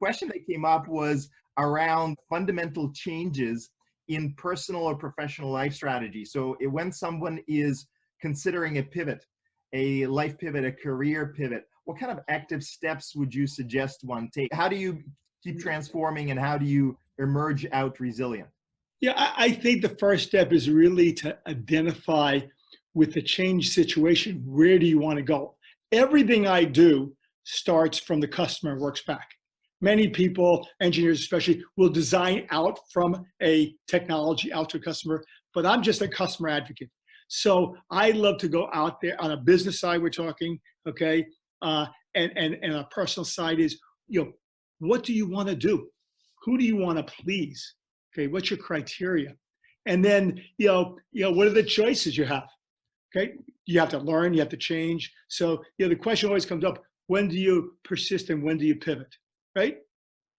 question that came up was around fundamental changes in personal or professional life strategy. So when someone is considering a pivot, a life pivot, a career pivot, what kind of active steps would you suggest one take? How do you keep transforming and how do you emerge out resilient? Yeah, I think the first step is really to identify with the change situation, where do you want to go? Everything I do starts from the customer and works back. Many people, engineers especially, will design out from a technology out to a customer, but I'm just a customer advocate. So I love to go out there on a business side, we're talking, okay? And a personal side is, what do you want to do? Who do you want to please? Okay, what's your criteria? And then, what are the choices you have? Okay, you have to learn, you have to change. So, the question always comes up, when do you persist and when do you pivot, right?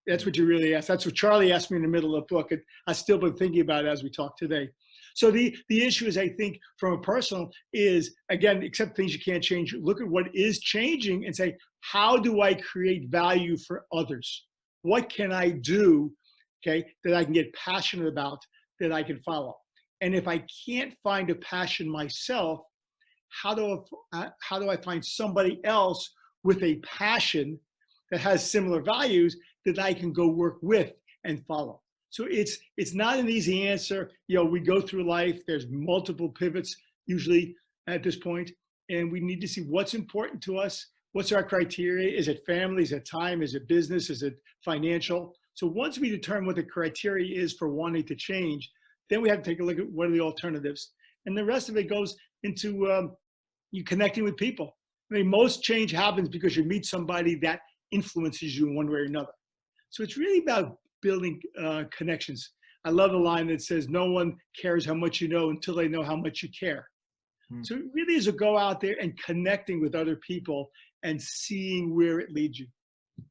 That's what you really ask. That's what Charlie asked me in the middle of the book, and I've still been thinking about it as we talk today. So the issue is, I think, from a personal is, again, accept things you can't change. Look at what is changing and say, how do I create value for others? What can I do, okay, that I can get passionate about, that I can follow? And if I can't find a passion myself, how do I find somebody else with a passion that has similar values that I can go work with and follow? So it's not an easy answer. We go through life, there's multiple pivots usually at this point, and we need to see what's important to us. What's our criteria? Is it family? Is it time? Is it business? Is it financial? So once we determine what the criteria is for wanting to change, then we have to take a look at what are the alternatives. And the rest of it goes into you connecting with people. I mean, most change happens because you meet somebody that influences you in one way or another. So it's really about building connections. I love the line that says, no one cares how much you know until they know how much you care. So it really is a go out there and connecting with other people and seeing where it leads you.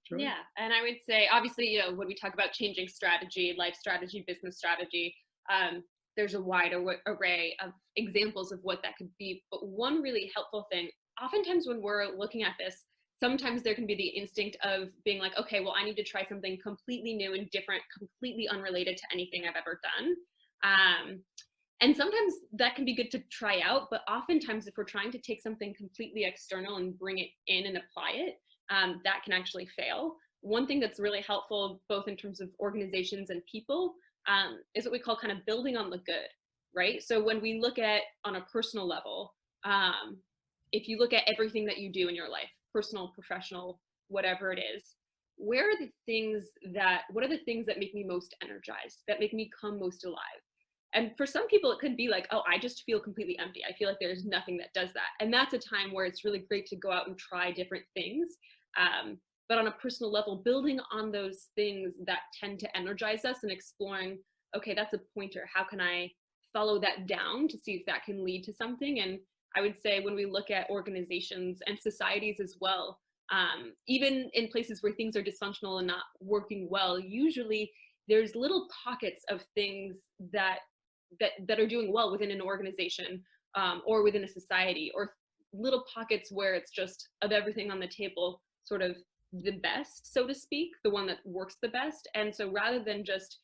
Sure. Yeah, and I would say, obviously, when we talk about changing strategy, life strategy, business strategy, there's a wide array of examples of what that could be. But one really helpful thing, oftentimes when we're looking at this, sometimes there can be the instinct of being like, okay, well, I need to try something completely new and different, completely unrelated to anything I've ever done. And sometimes that can be good to try out, but oftentimes if we're trying to take something completely external and bring it in and apply it, that can actually fail. One thing that's really helpful, both in terms of organizations and people, is what we call kind of building on the good, right? So when we look at on a personal level, if you look at everything that you do in your life, personal, professional, whatever it is, what are the things that make me most energized, that make me come most alive? And for some people, it could be like, oh, I just feel completely empty. I feel like there's nothing that does that. And that's a time where it's really great to go out and try different things. But on a personal level, building on those things that tend to energize us and exploring, okay, that's a pointer. How can I follow that down to see if that can lead to something? And I would say when we look at organizations and societies as well, even in places where things are dysfunctional and not working well, usually there's little pockets of things that are doing well within an organization or within a society, or little pockets where it's just of everything on the table, sort of the best, so to speak, the one that works the best. And so rather than just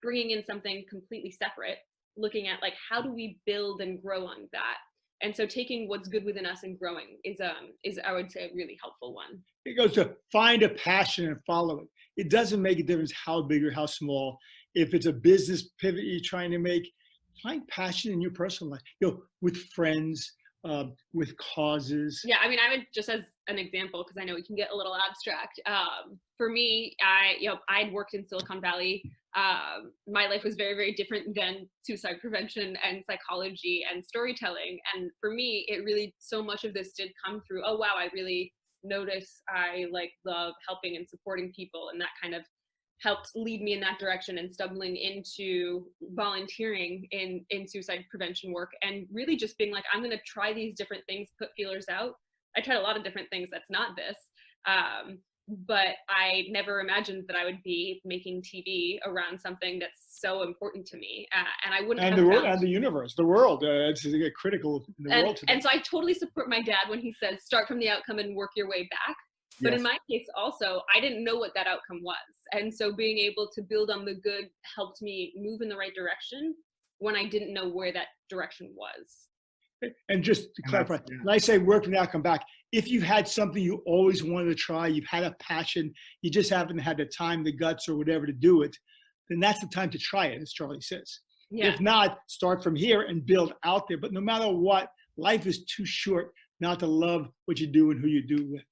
bringing in something completely separate, looking at like, how do we build and grow on that? And so taking what's good within us and growing is I would say a really helpful one. It goes to find a passion and follow it. It doesn't make a difference how big or how small. If it's a business pivot you're trying to make, find passion in your personal life, with friends, with causes. Yeah, I mean, I would just as an example, because I know we can get a little abstract. For me, I'd worked in Silicon Valley. My life was very, very different than suicide prevention and psychology and storytelling. And for me, it really, so much of this did come through, oh, wow, I really notice I love helping and supporting people. And that kind of helped lead me in that direction, and stumbling into volunteering in suicide prevention work, and really just being like, I'm going to try these different things, put feelers out. I tried a lot of different things that's not this. But I never imagined that I would be making TV around something that's so important to me. And I wouldn't and have and the universe, the world, it's critical in the world today. And so I totally support my dad when he says, start from the outcome and work your way back. But in Yes. my case also, I didn't know what that outcome was. And so being able to build on the good helped me move in the right direction when I didn't know where that direction was. And just to And clarify, that's, yeah. when I say work from the outcome back, if you've had something you always wanted to try, you've had a passion, you just haven't had the time, the guts, or whatever to do it, then that's the time to try it, as Charlie says. Yeah. If not, start from here and build out there. But no matter what, life is too short not to love what you do and who you do with.